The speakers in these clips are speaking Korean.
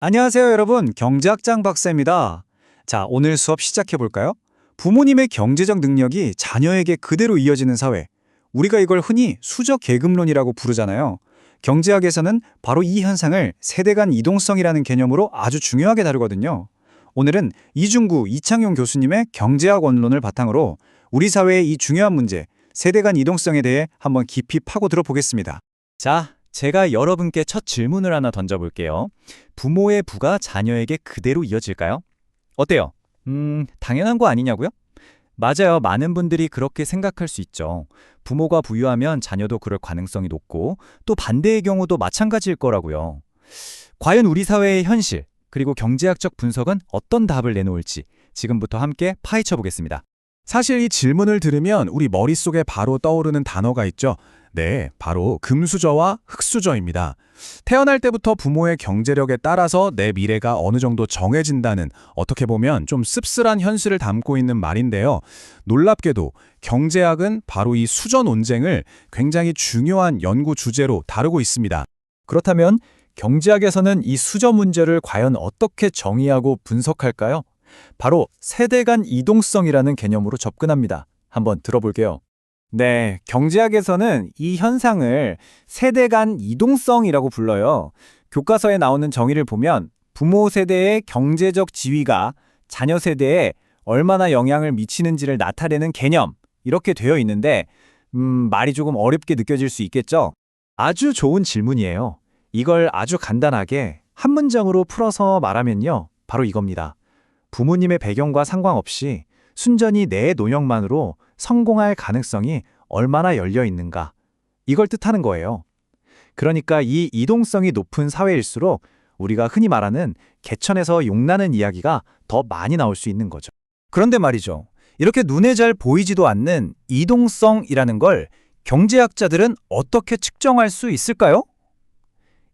안녕하세요, 여러분. 경제학장 박사입니다. 자, 오늘 수업 시작해 볼까요? 부모님의 경제적 능력이 자녀에게 그대로 이어지는 사회. 우리가 이걸 흔히 수저 계급론이라고 부르잖아요. 경제학에서는 바로 이 현상을 세대 간 이동성이라는 개념으로 아주 중요하게 다루거든요. 오늘은 이중구 이창용 교수님의 경제학 원론을 바탕으로 우리 사회의 이 중요한 문제, 세대 간 이동성에 대해 한번 깊이 파고들어 보겠습니다. 자, 제가 여러분께 첫 질문을 하나 던져볼게요. 부모의 부가 자녀에게 그대로 이어질까요? 어때요? 당연한 거 아니냐고요? 맞아요. 많은 분들이 그렇게 생각할 수 있죠. 부모가 부유하면 자녀도 그럴 가능성이 높고 또 반대의 경우도 마찬가지일 거라고요. 과연 우리 사회의 현실, 그리고 경제학적 분석은 어떤 답을 내놓을지 지금부터 함께 파헤쳐 보겠습니다. 사실 이 질문을 들으면 우리 머릿속에 바로 떠오르는 단어가 있죠. 네, 바로 금수저와 흙수저입니다. 태어날 때부터 부모의 경제력에 따라서 내 미래가 어느 정도 정해진다는 어떻게 보면 좀 씁쓸한 현실을 담고 있는 말인데요. 놀랍게도 경제학은 바로 이 수저 논쟁을 굉장히 중요한 연구 주제로 다루고 있습니다. 그렇다면 경제학에서는 이 수저 문제를 과연 어떻게 정의하고 분석할까요? 바로 세대 간 이동성이라는 개념으로 접근합니다. 한번 들어볼게요. 네, 경제학에서는 이 현상을 세대 간 이동성이라고 불러요. 교과서에 나오는 정의를 보면 부모 세대의 경제적 지위가 자녀 세대에 얼마나 영향을 미치는지를 나타내는 개념, 이렇게 되어 있는데 말이 조금 어렵게 느껴질 수 있겠죠? 아주 좋은 질문이에요. 이걸 아주 간단하게 한 문장으로 풀어서 말하면요. 바로 이겁니다. 부모님의 배경과 상관없이 순전히 내 노력만으로 성공할 가능성이 얼마나 열려 있는가. 이걸 뜻하는 거예요. 그러니까 이 이동성이 높은 사회일수록 우리가 흔히 말하는 개천에서 용나는 이야기가 더 많이 나올 수 있는 거죠. 그런데 말이죠. 이렇게 눈에 잘 보이지도 않는 이동성이라는 걸 경제학자들은 어떻게 측정할 수 있을까요?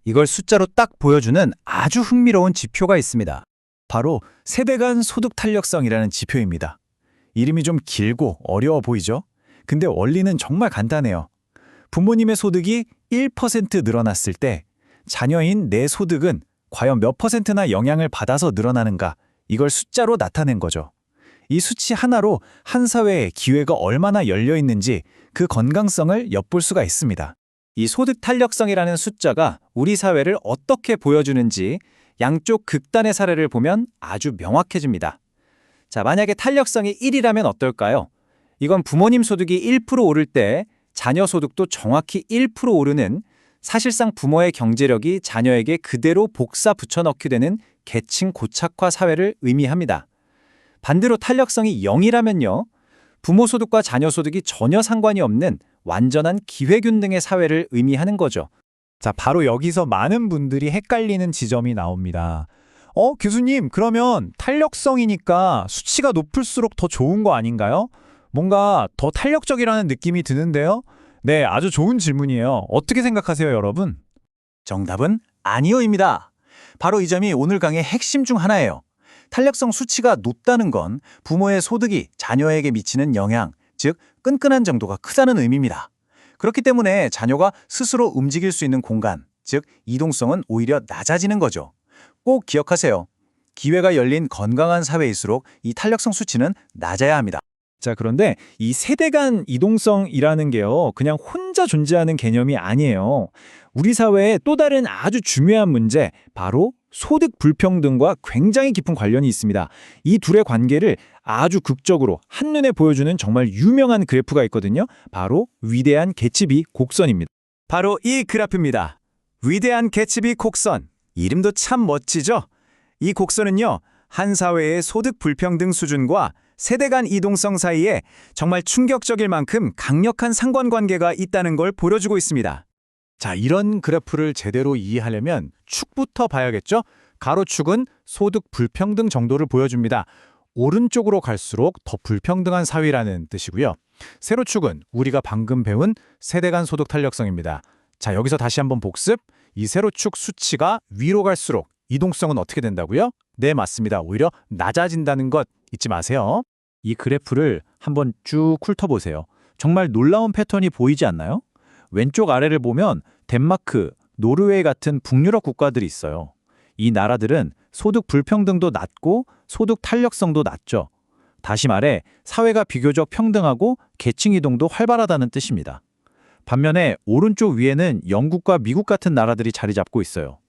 이걸 숫자로 딱 보여주는 아주 흥미로운 지표가 있습니다. 바로 세대 간 소득 탄력성이라는 지표입니다. 이름이 좀 길고 어려워 보이죠? 근데 원리는 정말 간단해요. 부모님의 소득이 1% 늘어났을 때 자녀인 내 소득은 과연 몇 %나 영향을 받아서 늘어나는가, 이걸 숫자로 나타낸 거죠. 이 수치 하나로 한 사회에 기회가 얼마나 열려 있는지 그 건강성을 엿볼 수가 있습니다. 이 소득 탄력성이라는 숫자가 우리 사회를 어떻게 보여주는지 양쪽 극단의 사례를 보면 아주 명확해집니다. 자, 만약에 탄력성이 1이라면 어떨까요? 이건 부모님 소득이 1% 오를 때 자녀 소득도 정확히 1% 오르는, 사실상 부모의 경제력이 자녀에게 그대로 복사 붙여넣게 되는 계층 고착화 사회를 의미합니다. 반대로 탄력성이 0이라면요. 부모 소득과 자녀 소득이 전혀 상관이 없는 완전한 기회균등의 사회를 의미하는 거죠. 자, 바로 여기서 많은 분들이 헷갈리는 지점이 나옵니다. 교수님, 그러면 탄력성이니까 수치가 높을수록 더 좋은 거 아닌가요? 뭔가 더 탄력적이라는 느낌이 드는데요? 네, 아주 좋은 질문이에요. 어떻게 생각하세요, 여러분? 정답은 아니요입니다. 바로 이 점이 오늘 강의 핵심 중 하나예요. 탄력성 수치가 높다는 건 부모의 소득이 자녀에게 미치는 영향, 즉 끈끈한 정도가 크다는 의미입니다. 그렇기 때문에 자녀가 스스로 움직일 수 있는 공간, 즉 이동성은 오히려 낮아지는 거죠. 꼭 기억하세요. 기회가 열린 건강한 사회일수록 이 탄력성 수치는 낮아야 합니다. 자, 그런데 이 세대 간 이동성이라는 게요, 그냥 혼자 존재하는 개념이 아니에요. 우리 사회의 또 다른 아주 중요한 문제, 바로 소득 불평등과 굉장히 깊은 관련이 있습니다. 이 둘의 관계를 아주 극적으로 한눈에 보여주는 정말 유명한 그래프가 있거든요. 바로 위대한 개츠비 곡선입니다. 바로 이 그래프입니다. 위대한 개츠비 곡선. 이름도 참 멋지죠? 이 곡선은요, 한 사회의 소득 불평등 수준과 세대 간 이동성 사이에 정말 충격적일 만큼 강력한 상관관계가 있다는 걸 보여주고 있습니다. 자, 이런 그래프를 제대로 이해하려면 축부터 봐야겠죠? 가로축은 소득 불평등 정도를 보여줍니다. 오른쪽으로 갈수록 더 불평등한 사회라는 뜻이고요. 세로축은 우리가 방금 배운 세대 간 소득 탄력성입니다. 자, 여기서 다시 한번 복습. 이 세로축 수치가 위로 갈수록 이동성은 어떻게 된다고요? 네, 맞습니다. 오히려 낮아진다는 것 잊지 마세요. 이 그래프를 한번 쭉 훑어보세요. 정말 놀라운 패턴이 보이지 않나요? 왼쪽 아래를 보면 덴마크, 노르웨이 같은 북유럽 국가들이 있어요. 이 나라들은 소득 불평등도 낮고 소득 탄력성도 낮죠. 다시 말해 사회가 비교적 평등하고 계층 이동도 활발하다는 뜻입니다. 반면에 오른쪽 위에는 영국과 미국 같은 나라들이 자리 잡고 있어요.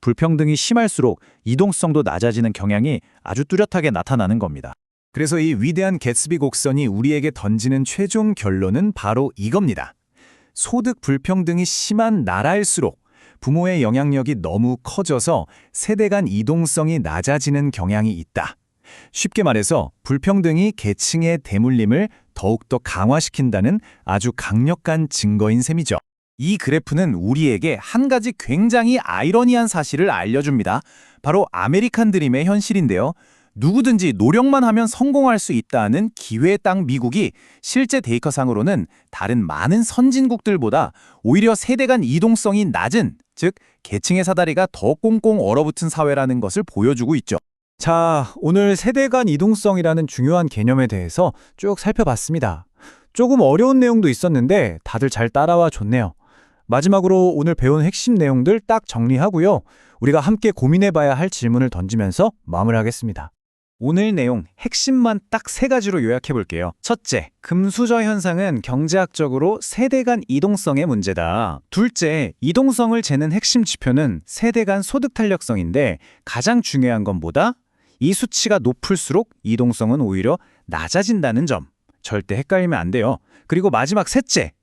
불평등이 심할수록 이동성도 낮아지는 경향이 아주 뚜렷하게 나타나는 겁니다. 그래서 이 위대한 개츠비 곡선이 우리에게 던지는 최종 결론은 바로 이겁니다. 소득 불평등이 심한 나라일수록 부모의 영향력이 너무 커져서 세대 간 이동성이 낮아지는 경향이 있다. 쉽게 말해서 불평등이 계층의 대물림을 더욱더 강화시킨다는 아주 강력한 증거인 셈이죠. 이 그래프는 우리에게 한 가지 굉장히 아이러니한 사실을 알려줍니다. 바로 아메리칸 드림의 현실인데요. 누구든지 노력만 하면 성공할 수 있다는 기회의 땅 미국이 실제 데이터상으로는 다른 많은 선진국들보다 오히려 세대 간 이동성이 낮은, 즉 계층의 사다리가 더 꽁꽁 얼어붙은 사회라는 것을 보여주고 있죠. 자, 오늘 세대 간 이동성이라는 중요한 개념에 대해서 쭉 살펴봤습니다. 조금 어려운 내용도 있었는데 다들 잘 따라와 줬네요. 마지막으로 오늘 배운 핵심 내용들 딱 정리하고요. 우리가 함께 고민해봐야 할 질문을 던지면서 마무리하겠습니다. 오늘 내용 핵심만 딱 3가지로 요약해볼게요. 첫째, 금수저 현상은 경제학적으로 세대 간 이동성의 문제다. 둘째, 이동성을 재는 핵심 지표는 세대 간 소득 탄력성인데 가장 중요한 건 뭐다? 이 수치가 높을수록 이동성은 오히려 낮아진다는 점. 절대 헷갈리면 안 돼요. 그리고 마지막 셋째,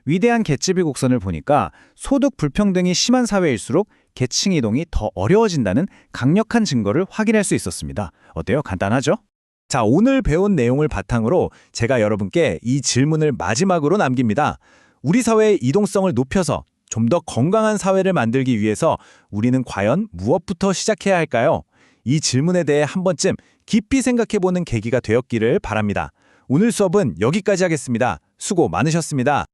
위대한 개츠비 곡선을 보니까 소득 불평등이 심한 사회일수록 계층 이동이 더 어려워진다는 강력한 증거를 확인할 수 있었습니다. 어때요? 간단하죠? 자, 오늘 배운 내용을 바탕으로 제가 여러분께 이 질문을 마지막으로 남깁니다. 우리 사회의 이동성을 높여서 좀 더 건강한 사회를 만들기 위해서 우리는 과연 무엇부터 시작해야 할까요? 이 질문에 대해 한 번쯤 깊이 생각해보는 계기가 되었기를 바랍니다. 오늘 수업은 여기까지 하겠습니다. 수고 많으셨습니다.